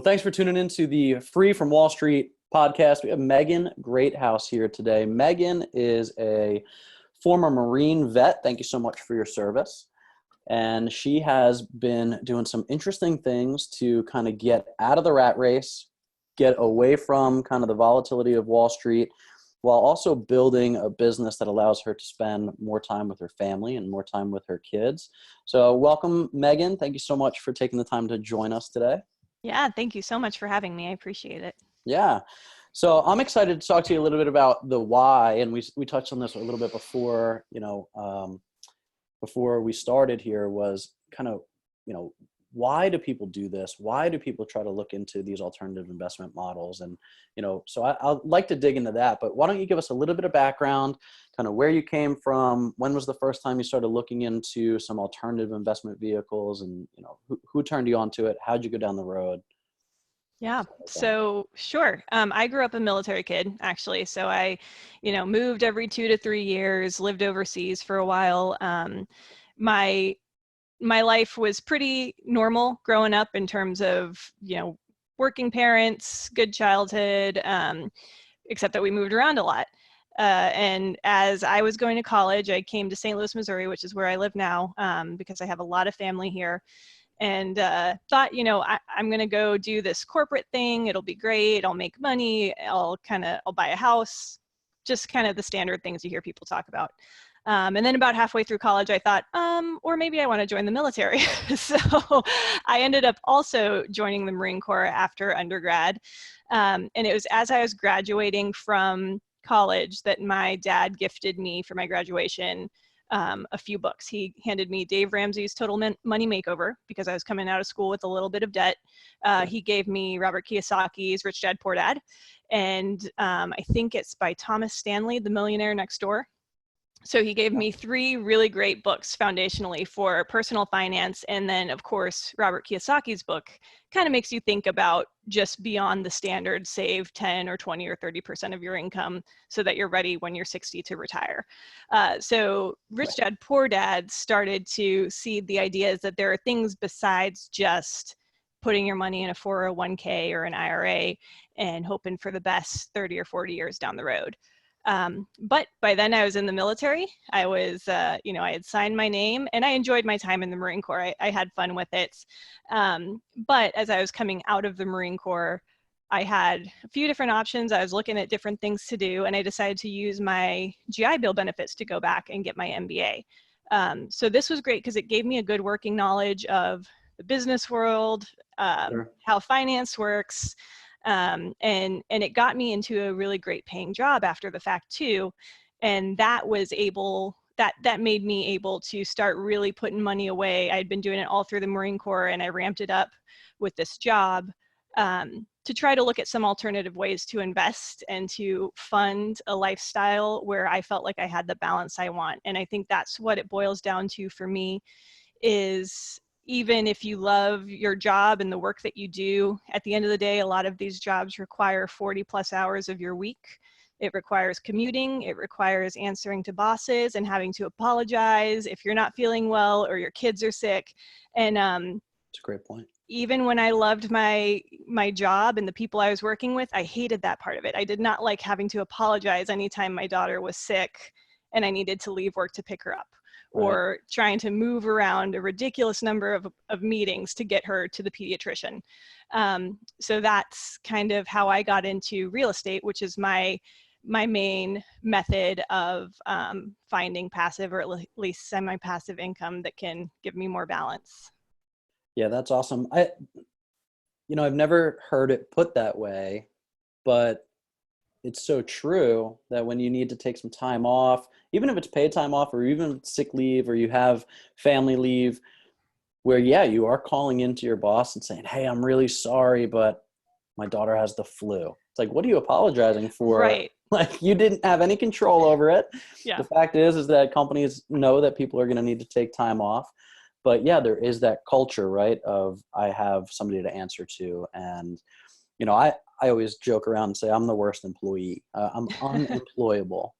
Well, thanks for tuning in to the Free from Wall Street podcast. We have Megan Greathouse here today. Megan is a former Marine vet. Thank you so much for your service. And she has been doing some interesting things to kind of get out of the rat race, get away from kind of the volatility of Wall Street, while also building a business that allows her to spend more time with her family and more time with her kids. So welcome, Megan. Thank you so much for taking the time to join us today. Yeah, thank you so much for having me. I appreciate it. Yeah. So I'm excited to talk to you a little bit about the why. And we touched on this a little bit before, before we started here was kind of, why do people do this? Why do people try to look into these alternative investment models? And, so I'd like to dig into that, but why don't you give us a little bit of background, kind of where you came from, when was the first time you started looking into some alternative investment vehicles, and, who turned you onto it? How'd you go down the road? Yeah, so sure. I grew up a military kid, actually. So I, moved every 2 to 3 years, lived overseas for a while. My life was pretty normal growing up in terms of, working parents, good childhood, except that we moved around a lot. And as I was going to college, I came to St. Louis, Missouri, which is where I live now, because I have a lot of family here. And thought, I'm going to go do this corporate thing. It'll be great. I'll make money. I'll buy a house, just kind of the standard things you hear people talk about. And then about halfway through college, I thought, or maybe I want to join the military. So I ended up also joining the Marine Corps after undergrad. And it was as I was graduating from college that my dad gifted me for my graduation a few books. He handed me Dave Ramsey's Total Money Makeover because I was coming out of school with a little bit of debt. He gave me Robert Kiyosaki's Rich Dad Poor Dad. And I think it's by Thomas Stanley, The Millionaire Next Door. So he gave me 3 really great books foundationally for personal finance. And then, of course, Robert Kiyosaki's book kind of makes you think about just beyond the standard, save 10 or 20 or 30% of your income so that you're ready when you're 60 to retire. So Rich Dad, Poor Dad started to seed the ideas that there are things besides just putting your money in a 401k or an IRA and hoping for the best 30 or 40 years down the road. But by then I was in the military. I was, I had signed my name and I enjoyed my time in the Marine Corps. I had fun with it. But as I was coming out of the Marine Corps, I had a few different options. I was looking at different things to do, and I decided to use my GI Bill benefits to go back and get my MBA. So this was great because it gave me a good working knowledge of the business world, how finance works. And it got me into a really great paying job after the fact too. And that made me able to start really putting money away. I'd been doing it all through the Marine Corps, and I ramped it up with this job, to try to look at some alternative ways to invest and to fund a lifestyle where I felt like I had the balance I want. And I think that's what it boils down to for me is, even if you love your job and the work that you do, at the end of the day, a lot of these jobs require 40 plus hours of your week. It requires commuting. It requires answering to bosses and having to apologize if you're not feeling well or your kids are sick. And that's a great point. Even when I loved my job and the people I was working with, I hated that part of it. I did not like having to apologize anytime my daughter was sick and I needed to leave work to pick her up. Or trying to move around a ridiculous number of meetings to get her to the pediatrician. So that's kind of how I got into real estate, which is my main method of finding passive or at least semi-passive income that can give me more balance. Yeah, that's awesome. I've never heard it put that way, but it's so true that when you need to take some time off, even if it's paid time off or even sick leave or you have family leave, where, you are calling into your boss and saying, hey, I'm really sorry, but my daughter has the flu. It's like, what are you apologizing for? Right. Like, you didn't have any control over it. Yeah. The fact is that companies know that people are going to need to take time off. But there is that culture, right, of I have somebody to answer to. And, I always joke around and say I'm the worst employee. I'm unemployable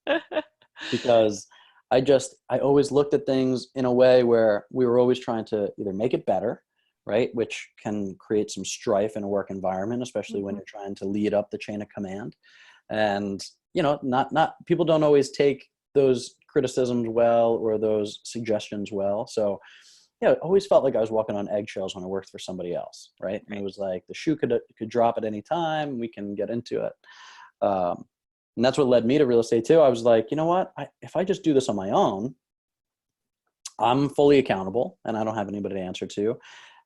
because I always looked at things in a way where we were always trying to either make it better right? Which can create some strife in a work environment, especially when you're trying to lead up the chain of command. And, not people don't always take those criticisms well or those suggestions well. So, it always felt like I was walking on eggshells when I worked for somebody else, right? And it was like the shoe could drop at any time. We can get into it. And that's what led me to real estate too. I was like, you know what? If I just do this on my own, I'm fully accountable and I don't have anybody to answer to.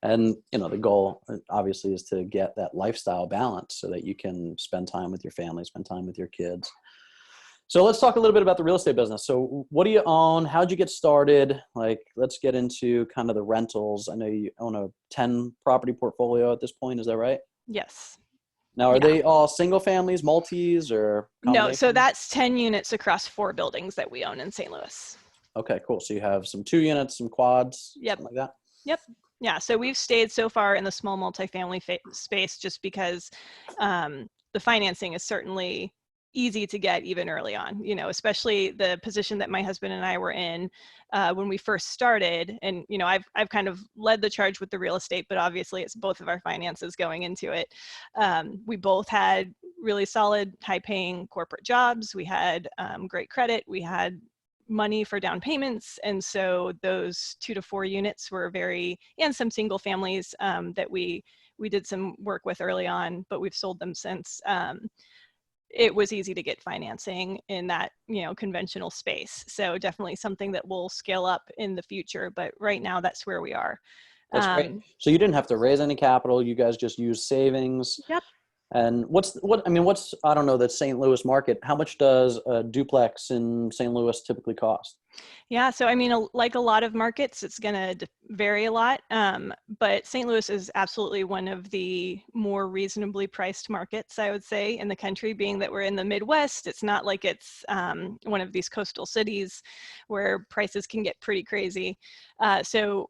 And, the goal obviously is to get that lifestyle balance so that you can spend time with your family, spend time with your kids. So let's talk a little bit about the real estate business. So what do you own? How'd you get started? Like, let's get into kind of the rentals. I know you own a 10 property portfolio at this point. Is that right? Yes. Now, are they all single families, multis, or No, so that's 10 units across 4 buildings that we own in St. Louis. Okay, cool. So you have some 2 units, some quads, something like that? Yep. Yeah, so we've stayed so far in the small multifamily space just because the financing is certainly easy to get even early on, especially the position that my husband and I were in when we first started. And, I've kind of led the charge with the real estate, but obviously it's both of our finances going into it. We both had really solid, high paying corporate jobs. We had great credit. We had money for down payments. And so those 2 to 4 units were and some single families that we did some work with early on, but we've sold them since. It was easy to get financing in that, conventional space. So definitely something that will scale up in the future, but right now that's where we are. That's great. So you didn't have to raise any capital. You guys just used savings. Yep. And I don't know, the St. Louis market, how much does a duplex in St. Louis typically cost? Yeah, so like a lot of markets, it's going to vary a lot, but St. Louis is absolutely one of the more reasonably priced markets, I would say, in the country, being that we're in the Midwest. It's not like it's one of these coastal cities where prices can get pretty crazy. So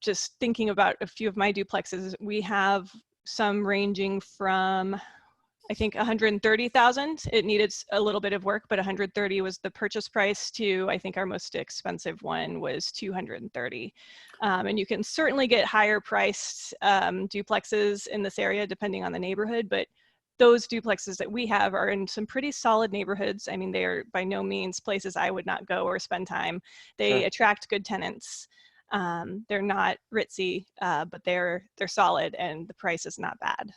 just thinking about a few of my duplexes, we have some ranging from, I think, 130,000. It needed a little bit of work, but 130 was the purchase price, to, I think, our most expensive one was 230. And you can certainly get higher priced duplexes in this area depending on the neighborhood, but those duplexes that we have are in some pretty solid neighborhoods. I mean, they are by no means places I would not go or spend time. They attract good tenants. They're not ritzy, but they're solid, and the price is not bad.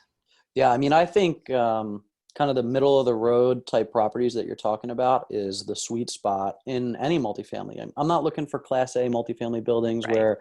Yeah, I mean, I think kind of the middle of the road type properties that you're talking about is the sweet spot in any multifamily. I'm not looking for Class A multifamily buildings where,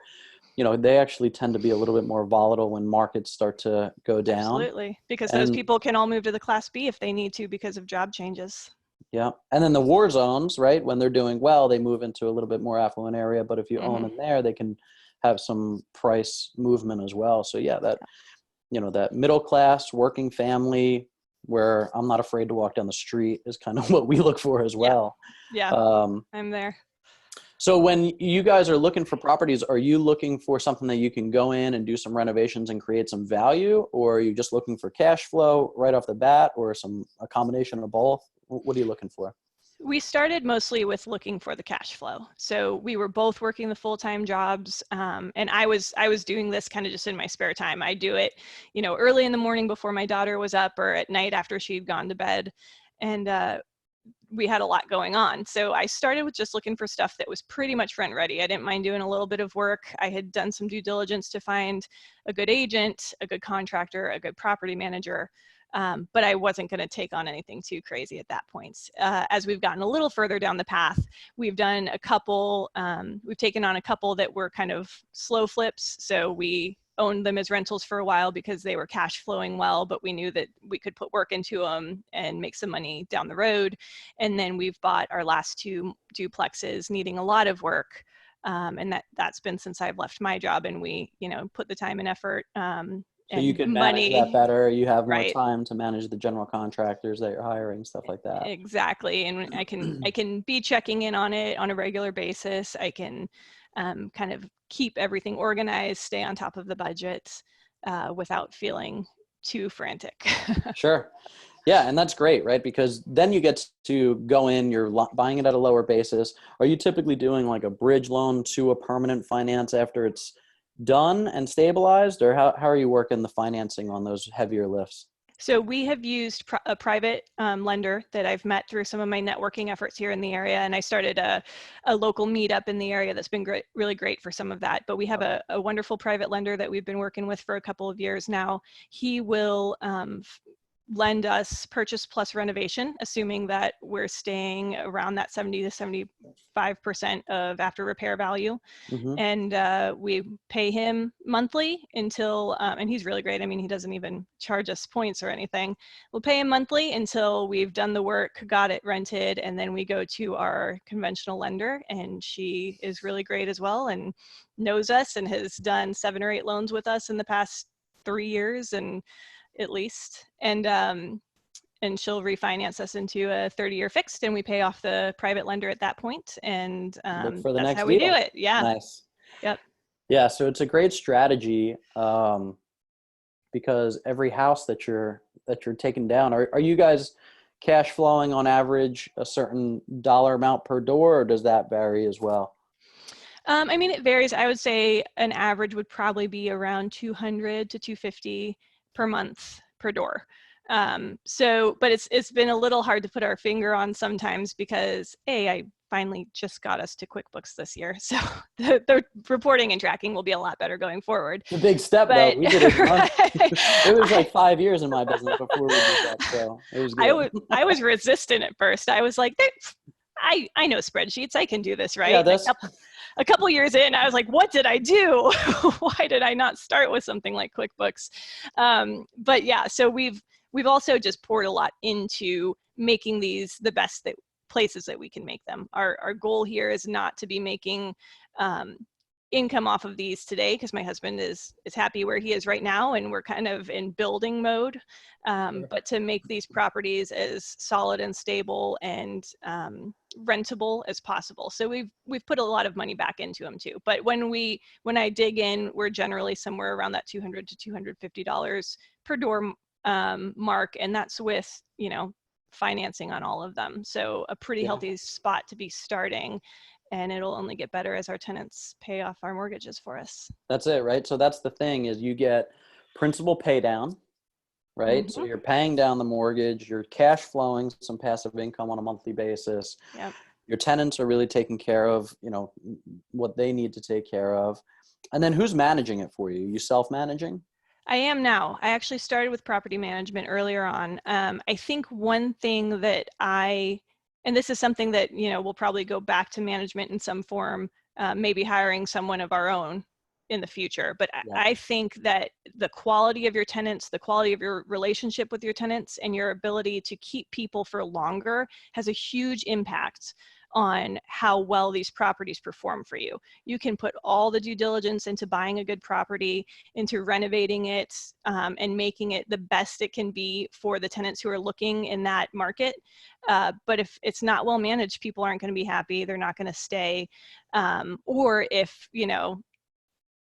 they actually tend to be a little bit more volatile when markets start to go down. Absolutely, because those people can all move to the Class B if they need to because of job changes. Yeah. And then the war zones, right? When they're doing well, they move into a little bit more affluent area. But if you own them there, they can have some price movement as well. So yeah, that middle class working family where I'm not afraid to walk down the street is kind of what we look for as well. Yeah. I'm there. So when you guys are looking for properties, are you looking for something that you can go in and do some renovations and create some value? Or are you just looking for cash flow right off the bat, or a combination of both? What are you looking for? We started mostly with looking for the cash flow. So we were both working the full-time jobs, and I was doing this kind of just in my spare time. I do it, early in the morning before my daughter was up, or at night after she'd gone to bed, and we had a lot going on. So I started with just looking for stuff that was pretty much rent ready. I didn't mind doing a little bit of work. I had done some due diligence to find a good agent, a good contractor, a good property manager. But I wasn't going to take on anything too crazy at that point. As we've gotten a little further down the path, we've done we've taken on a couple that were kind of slow flips. So we owned them as rentals for a while because they were cash flowing well, but we knew that we could put work into them and make some money down the road. And then we've bought our last 2 duplexes needing a lot of work. And that's been since I've left my job, and we, put the time and effort, so you could manage that better. You have more time to manage the general contractors that you're hiring, stuff like that. Exactly. And I can be checking in on it on a regular basis. I can kind of keep everything organized, stay on top of the budget without feeling too frantic. Sure. Yeah. And that's great, right? Because then you get to go in, you're buying it at a lower basis. Are you typically doing like a bridge loan to a permanent finance after it's done and stabilized, or how are you working the financing on those heavier lifts? So we have used a private lender that I've met through some of my networking efforts here in the area. And I started a local meetup in the area that's been great, really great for some of that. But we have a wonderful private lender that we've been working with for a couple of years now. He will lend us purchase plus renovation, assuming that we're staying around that 70 to 75% of after repair value. Mm-hmm. And we pay him monthly until, and he's really great. I mean, he doesn't even charge us points or anything. We'll pay him monthly until we've done the work, got it rented, and then we go to our conventional lender, and she is really great as well and knows us and has done 7 or 8 loans with us in the past 3 years and at least. And she'll refinance us into a 30-year fixed, and we pay off the private lender at that point. And Look for the that's next how we deal. do it. Yeah. Nice. Yep. Yeah, so it's a great strategy because every house that you're taking down, are you guys cash flowing on average a certain dollar amount per door, or does that vary as well? I mean, it varies. I would say an average would probably be around 200 to 250 per month per door. But it's been a little hard to put our finger on sometimes because I finally just got us to QuickBooks this year. So the reporting and tracking will be a lot better going forward. It's a big step, though. We did it it was like 5 years in my business before we did that, so it was good. I was resistant at first. I was like, I know spreadsheets. I can do this, right? Yeah, that's a couple years in, I was like, what did I do? Why did I not start with something like QuickBooks? But yeah, so we've also just poured a lot into making these the best places that we can make them. Our goal here is not to be making income off of these today, because my husband is happy where he is right now, and we're kind of in building mode. But to make these properties as solid and stable and rentable as possible. So we've put a lot of money back into them too. But when I dig in, we're generally somewhere around that $200 to $250 per door mark, and that's with financing on all of them. So a pretty healthy spot to be starting. And it'll only get better as our tenants pay off our mortgages for us. That's it, right? So that's the thing, is you get principal pay down, right? Mm-hmm. So you're paying down the mortgage, you're cash flowing some passive income on a monthly basis. Yep. Your tenants are really taking care of, what they need to take care of. And then who's managing it for you? You self-managing? I am now. I actually started with property management earlier on. I think one thing that and this is something that, we'll probably go back to management in some form, maybe hiring someone of our own in the future. But I think that the quality of your tenants, the quality of your relationship with your tenants, and your ability to keep people for longer has a huge impact on how well these properties perform for you. You can put all the due diligence into buying a good property, into renovating it, and making it the best it can be for the tenants who are looking in that market. But if it's not well managed, people aren't going to be happy. They're not going to stay. Or if,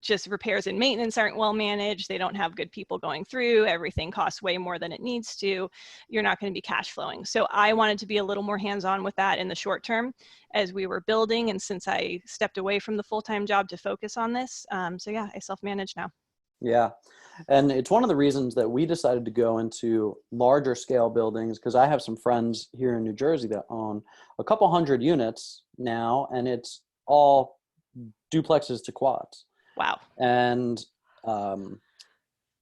just repairs and maintenance aren't well managed, they don't have good people going through, everything costs way more than it needs to, you're not going to be cash flowing. So I wanted to be a little more hands-on with that in the short term as we were building, and since I stepped away from the full-time job to focus on this. So yeah, I self-manage now. Yeah. And it's one of the reasons that we decided to go into larger scale buildings, because I have some friends here in New Jersey that own a couple hundred units now, and it's all duplexes to quads. Wow. And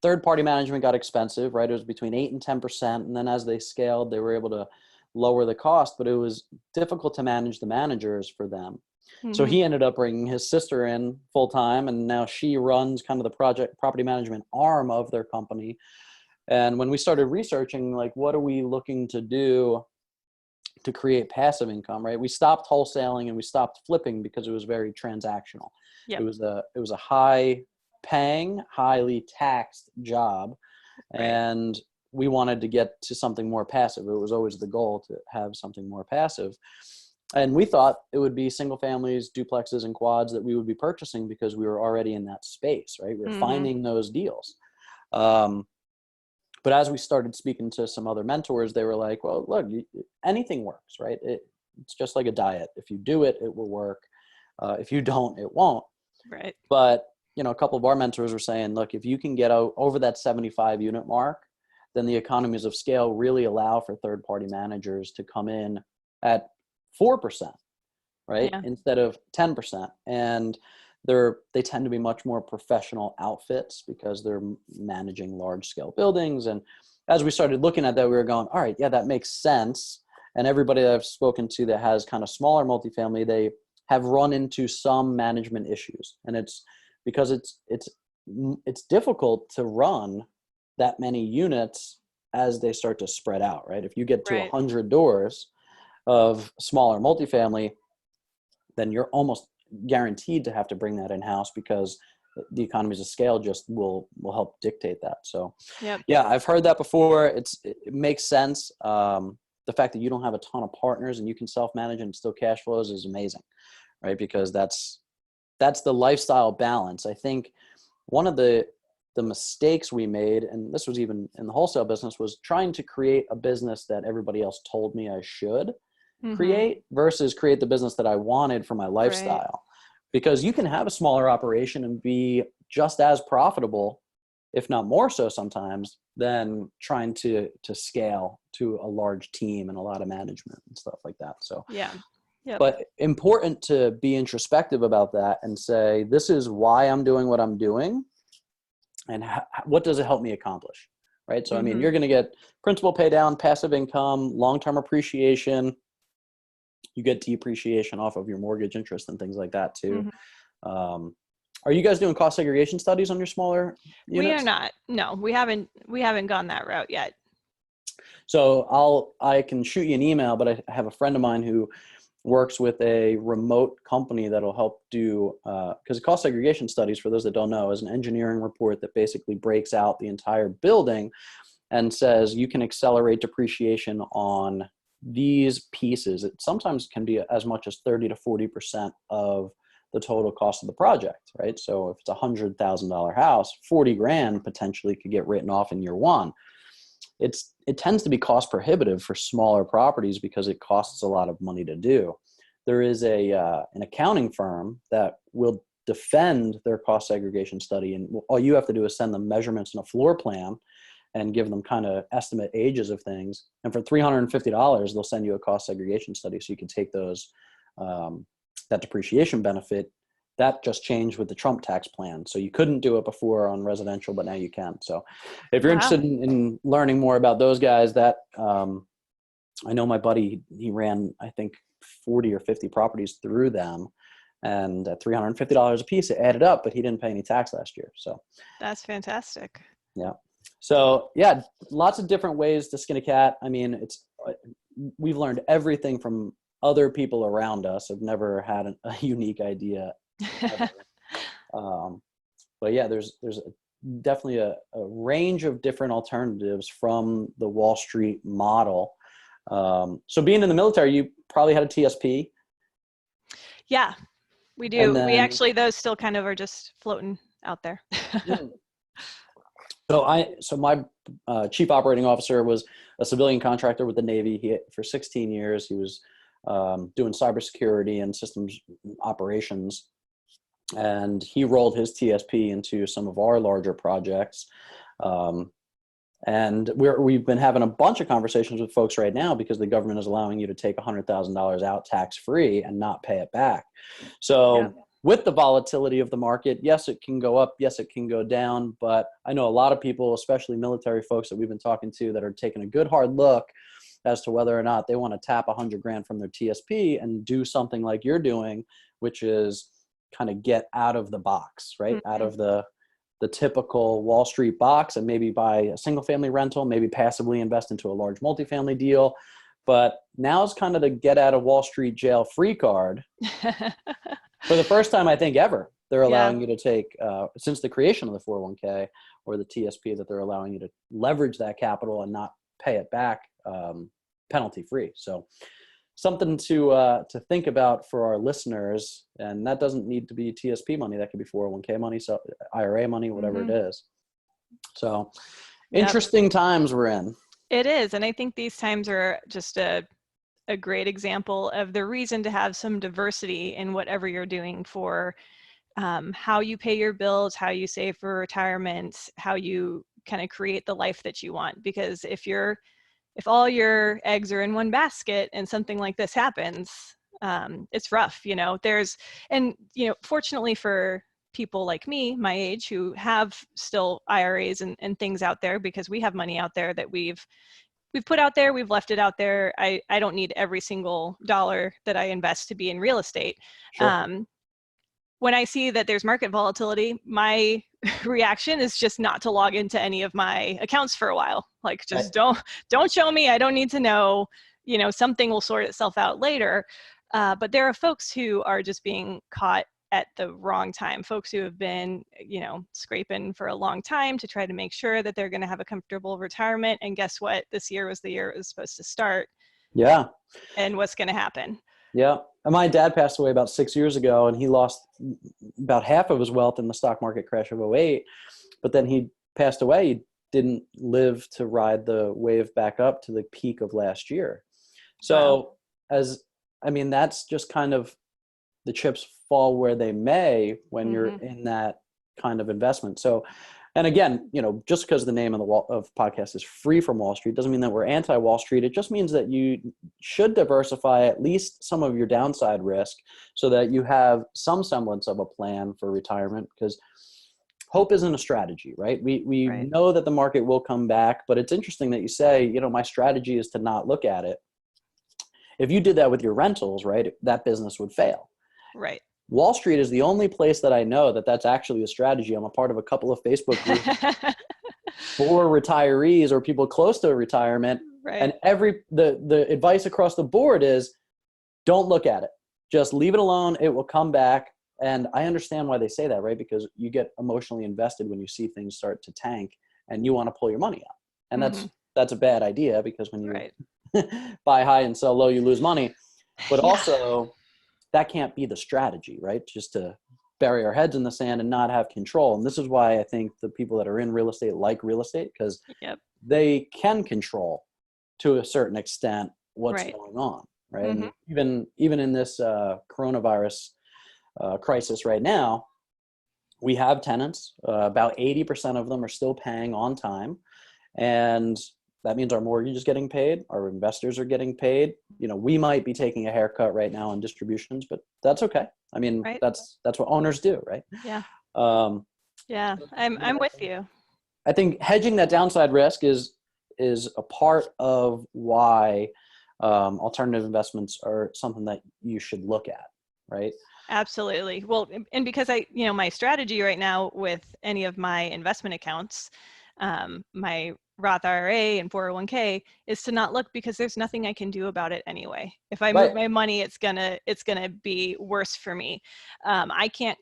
third-party management got expensive, right? It was between 8 and 10%. And then as they scaled, they were able to lower the cost, but it was difficult to manage the managers for them. Mm-hmm. So he ended up bringing his sister in full-time, and now she runs kind of the property management arm of their company. And when we started researching, like, what are we looking to do to create passive income, right? We stopped wholesaling and we stopped flipping because it was very transactional. Yep. It was a high paying, highly taxed job. Right. And we wanted to get to something more passive. It was always the goal to have something more passive. And we thought it would be single families, duplexes, and quads that we would be purchasing because we were already in that space, right? We were finding those deals. But as we started speaking to some other mentors, they were like, well, look, anything works, right? It's just like a diet. If you do it, it will work. If you don't, it won't. Right. But a couple of our mentors were saying, look, if you can get over that 75 unit mark, then the economies of scale really allow for third party managers to come in at 4%, right? Yeah. Instead of 10%. And they tend to be much more professional outfits because they're managing large scale buildings. And as we started looking at that, we were going, all right, yeah, that makes sense. And everybody that I've spoken to that has kind of smaller multifamily, they have run into some management issues. And it's because it's difficult to run that many units as they start to spread out, right? If you get to 100 doors of smaller multifamily, then you're almost guaranteed to have to bring that in-house because the economies of scale just will help dictate that. So yeah, I've heard that before. It makes sense. The fact that you don't have a ton of partners and you can self-manage and still cash flows is amazing, right? Because that's the lifestyle balance. I think one of the mistakes we made, and this was even in the wholesale business, was trying to create a business that everybody else told me I should create versus create the business that I wanted for my lifestyle. Because you can have a smaller operation and be just as profitable, if not more so sometimes, than trying to scale to a large team and a lot of management and stuff like that. So yeah. Yep. But important to be introspective about that and say, this is why I'm doing what I'm doing and what does it help me accomplish, right? So, I mean, you're going to get principal pay down, passive income, long-term appreciation. You get depreciation off of your mortgage interest and things like that too. Are you guys doing cost segregation studies on your smaller units? We are not. No, we haven't gone that route yet. So I can shoot you an email, but I have a friend of mine who works with a remote company that'll help do, because cost segregation studies, for those that don't know, is an engineering report that basically breaks out the entire building and says you can accelerate depreciation on these pieces. It sometimes can be as much as 30 to 40% of the total cost of the project, right? So if it's $100,000 house, 40 grand potentially could get written off in year one. It tends to be cost prohibitive for smaller properties because it costs a lot of money to do. There is an accounting firm that will defend their cost segregation study, and all you have to do is send them measurements and a floor plan and give them kind of estimate ages of things. And for $350, they'll send you a cost segregation study so you can take those that depreciation benefit. That just changed with the Trump tax plan. So you couldn't do it before on residential, but now you can. So if you're interested in learning more about those guys, that I know my buddy, he ran, I think, 40 or 50 properties through them. And at $350 a piece, it added up, but he didn't pay any tax last year. So that's fantastic. Yeah. So yeah, lots of different ways to skin a cat. I mean, we've learned everything from other people around us. I've never had a unique idea. But yeah, there's definitely a range of different alternatives from the Wall Street model. So being in the military, you probably had a TSP. Yeah, we do. We actually, those still kind of are just floating out there. So my chief operating officer was a civilian contractor with the Navy. For 16 years, he was doing cybersecurity and systems operations. And he rolled his TSP into some of our larger projects. And we've been having a bunch of conversations with folks right now because the government is allowing you to take $100,000 out tax-free and not pay it back. So with the volatility of the market, yes, it can go up. Yes, it can go down. But I know a lot of people, especially military folks that we've been talking to, that are taking a good hard look as to whether or not they want to tap 100 grand from their TSP and do something like you're doing, which is kind of get out of the box, right? Out of the typical Wall Street box and maybe buy a single family rental, maybe passively invest into a large multifamily deal. But now's kind of the get out of Wall Street jail free card. For the first time, I think ever, they're allowing you to take, since the creation of the 401k or the TSP, that they're allowing you to leverage that capital and not pay it back penalty free. So something to think about for our listeners. And that doesn't need to be TSP money. That could be 401k money, so IRA money, whatever it is. So interesting times we're in. It is. And I think these times are just a great example of the reason to have some diversity in whatever you're doing for how you pay your bills, how you save for retirement, how you kind of create the life that you want. Because if all your eggs are in one basket and something like this happens, it's rough, fortunately for people like me, my age, who have still IRAs and things out there, because we have money out there that we've put out there, we've left it out there. I don't need every single dollar that I invest to be in real estate. Sure. When I see that there's market volatility, my reaction is just not to log into any of my accounts for a while. Like, just don't show me. I don't need to know. Something will sort itself out later. But there are folks who are just being caught at the wrong time. Folks who have been, scraping for a long time to try to make sure that they're going to have a comfortable retirement. And guess what? This year was the year it was supposed to start. Yeah. And what's going to happen? Yeah. And my dad passed away about 6 years ago, and he lost about half of his wealth in the stock market crash of '08. But then he passed away. He didn't live to ride the wave back up to the peak of last year. So that's just kind of, the chips fall where they may when you're in that kind of investment. So, and again, just because the name of the podcast is Free from Wall Street doesn't mean that we're anti-Wall Street. It just means that you should diversify at least some of your downside risk so that you have some semblance of a plan for retirement, because hope isn't a strategy, right? We Right. know that the market will come back, but it's interesting that you say, my strategy is to not look at it. If you did that with your rentals, right, that business would fail. Right. Wall Street is the only place that I know that that's actually a strategy. I'm a part of a couple of Facebook groups for retirees or people close to retirement. Right. And the advice across the board is, don't look at it. Just leave it alone. It will come back. And I understand why they say that, right? Because you get emotionally invested when you see things start to tank and you want to pull your money out. And that's a bad idea, because when you buy high and sell low, you lose money. But also, that can't be the strategy, right? Just to bury our heads in the sand and not have control. And this is why I think the people that are in real estate like real estate, because they can control to a certain extent what's going on, right? And even in this coronavirus crisis right now, we have tenants. About 80% of them are still paying on time. And that means our mortgage is getting paid. Our investors are getting paid. We might be taking a haircut right now on distributions, but that's okay. I mean, that's what owners do, right? Yeah. I'm with you. I think hedging that downside risk is a part of why alternative investments are something that you should look at, right? Absolutely. Well, and because my strategy right now with any of my investment accounts, my Roth IRA and 401k, is to not look, because there's nothing I can do about it anyway. If I move my money, it's gonna be worse for me. I can't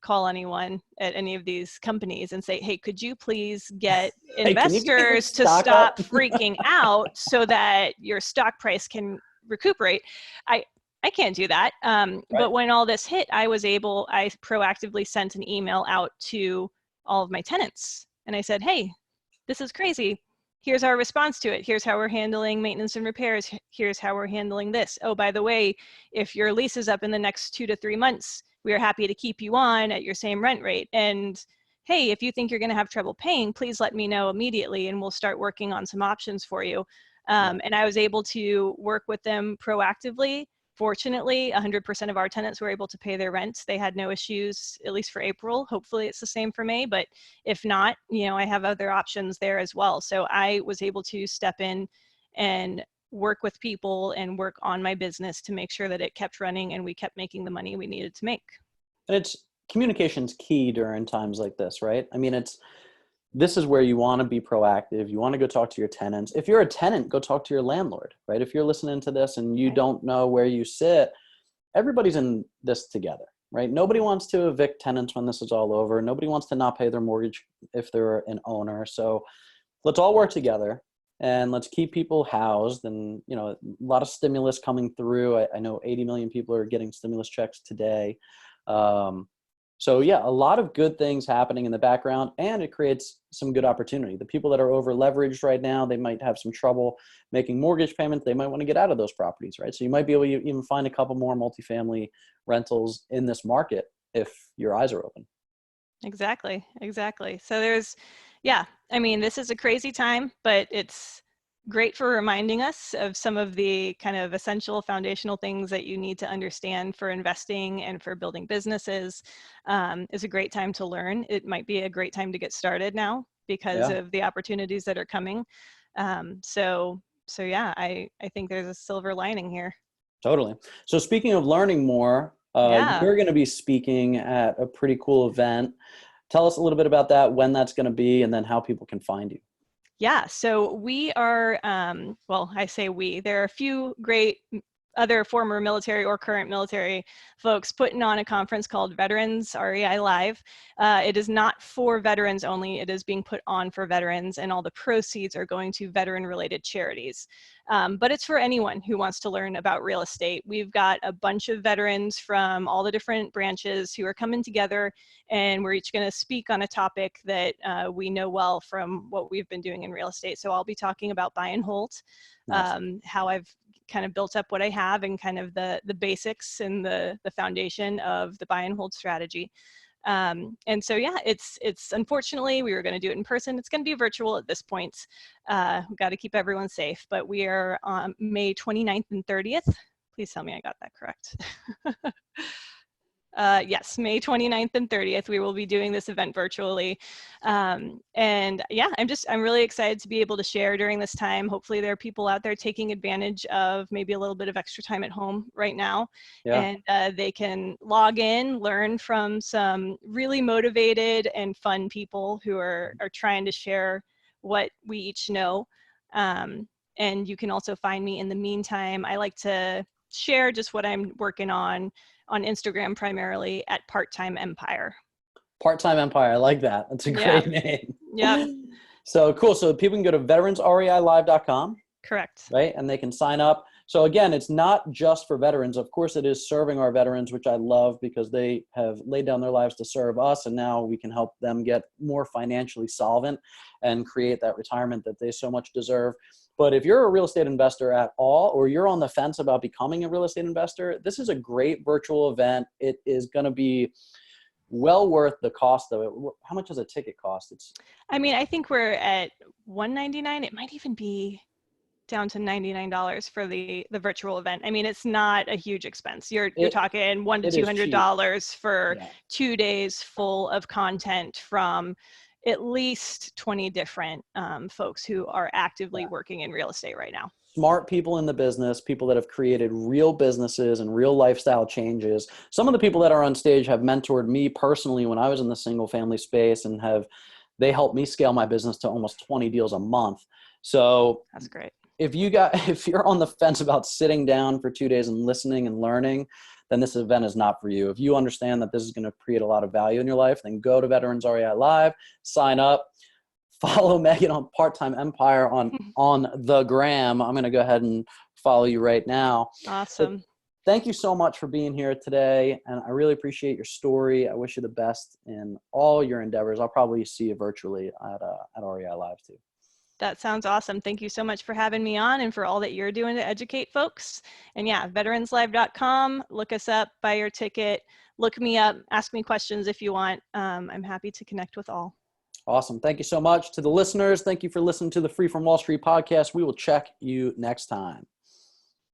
call anyone at any of these companies and say, hey, could you please get investors to stop freaking out so that your stock price can recuperate? I can't do that. But when all this hit, I proactively sent an email out to all of my tenants. And I said, hey, this is crazy. Here's our response to it. Here's how we're handling maintenance and repairs. Here's how we're handling this. Oh, by the way, if your lease is up in the next 2 to 3 months, we are happy to keep you on at your same rent rate. And hey, if you think you're going to have trouble paying, please let me know immediately, and we'll start working on some options for you. And I was able to work with them proactively. Fortunately, 100% of our tenants were able to pay their rent. They had no issues, at least for April. Hopefully it's the same for May, but if not, I have other options there as well. So I was able to step in and work with people and work on my business to make sure that it kept running and we kept making the money we needed to make. And communication's key during times like this, right? I mean, this is where you want to be proactive. You want to go talk to your tenants. If you're a tenant, go talk to your landlord, right? If you're listening to this and you don't know where you sit, everybody's in this together, right? Nobody wants to evict tenants when this is all over. Nobody wants to not pay their mortgage if they're an owner. So let's all work together and let's keep people housed. And, a lot of stimulus coming through. I know 80 million people are getting stimulus checks today. So yeah, a lot of good things happening in the background, and it creates some good opportunity. The people that are over leveraged right now, they might have some trouble making mortgage payments. They might want to get out of those properties, right? So you might be able to even find a couple more multifamily rentals in this market if your eyes are open. Exactly. So this is a crazy time, but it's great for reminding us of some of the kind of essential foundational things that you need to understand for investing and for building businesses. It's a great time to learn. It might be a great time to get started now because of the opportunities that are coming. I think there's a silver lining here. Totally. So speaking of learning more, you're going to be speaking at a pretty cool event. Tell us a little bit about that, when that's going to be, and then how people can find you. Yeah, so we are, I say we, there are a few great other former military or current military folks putting on a conference called Veterans REI Live. It is not for veterans only. It is being put on for veterans, and all the proceeds are going to veteran-related charities. But it's for anyone who wants to learn about real estate. We've got a bunch of veterans from all the different branches who are coming together, and we're each going to speak on a topic that we know well from what we've been doing in real estate. So I'll be talking about buy and hold, how I've kind of built up what I have, and kind of the basics and the foundation of the buy and hold strategy. It's unfortunately, we were going to do it in person. It's going to be virtual at this point. We've got to keep everyone safe, but we are on May 29th and 30th. Please tell me I got that correct. Yes, May 29th and 30th, we will be doing this event virtually. I'm really excited to be able to share during this time. Hopefully there are people out there taking advantage of maybe a little bit of extra time at home right now. And they can log in, learn from some really motivated and fun people who are trying to share what we each know. And you can also find me in the meantime. I like to share just what I'm working on Instagram, primarily at Part-Time Empire. Part-Time Empire, I like that. That's a great name. Yeah. So cool. So people can go to veteransreilive.com. Correct. Right? And they can sign up. So again, it's not just for veterans. Of course, it is serving our veterans, which I love because they have laid down their lives to serve us. And now we can help them get more financially solvent and create that retirement that they so much deserve. But if you're a real estate investor at all, or you're on the fence about becoming a real estate investor, this is a great virtual event. It is going to be well worth the cost of it. How much does a ticket cost? I think we're at $199. It might even be down to $99 for the virtual event. It's not a huge expense. You're talking $100 to $200 for 2 days full of content from at least 20 different folks who are actively working in real estate right now. Smart people in the business, people that have created real businesses and real lifestyle changes. Some of the people that are on stage have mentored me personally when I was in the single family space, and they helped me scale my business to almost 20 deals a month. So that's great. If you're on the fence about sitting down for 2 days and listening and learning, then this event is not for you. If you understand that this is going to create a lot of value in your life, then go to Veterans REI Live, sign up, follow Megan on Part-Time Empire on the gram. I'm going to go ahead and follow you right now. Awesome. But thank you so much for being here today. And I really appreciate your story. I wish you the best in all your endeavors. I'll probably see you virtually at REI Live too. That sounds awesome. Thank you so much for having me on and for all that you're doing to educate folks. And veteranslive.com, look us up, buy your ticket, look me up, ask me questions if you want. I'm happy to connect with all. Awesome. Thank you so much. To the listeners, thank you for listening to the Free from Wall Street podcast. We will check you next time.